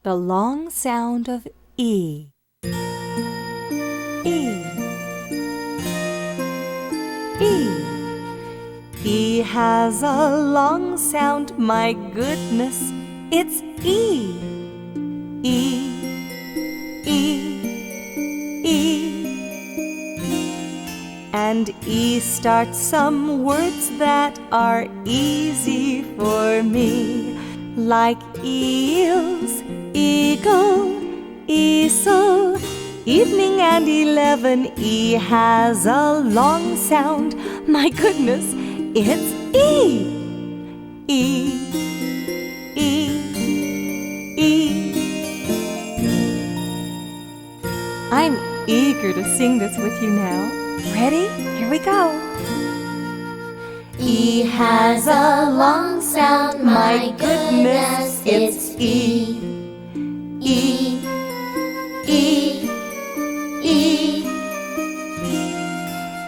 The long sound of E. E. E. E has a long sound, my goodness, it's E. E. E. E. And E starts some words that are easy for me, like eels, eagle, easel, evening and 11. E has a long sound, my goodness, it's E. E. E. E. I'm eager to sing this with you now. Ready? Here we go. E has a long sound, my goodness, it's E. E. E. E.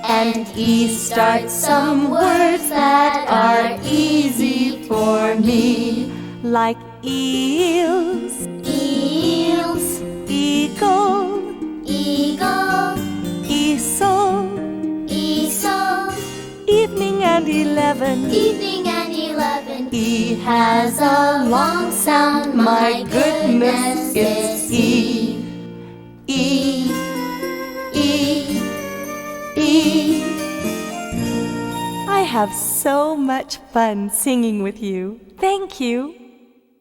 And E starts some words that are easy for me, like eels, eels, eagle, eagle, easel, easel, evening and 11. evening and 11. E has a long sound, my goodness, it's E. E. E. E. I have so much fun singing with you. Thank you.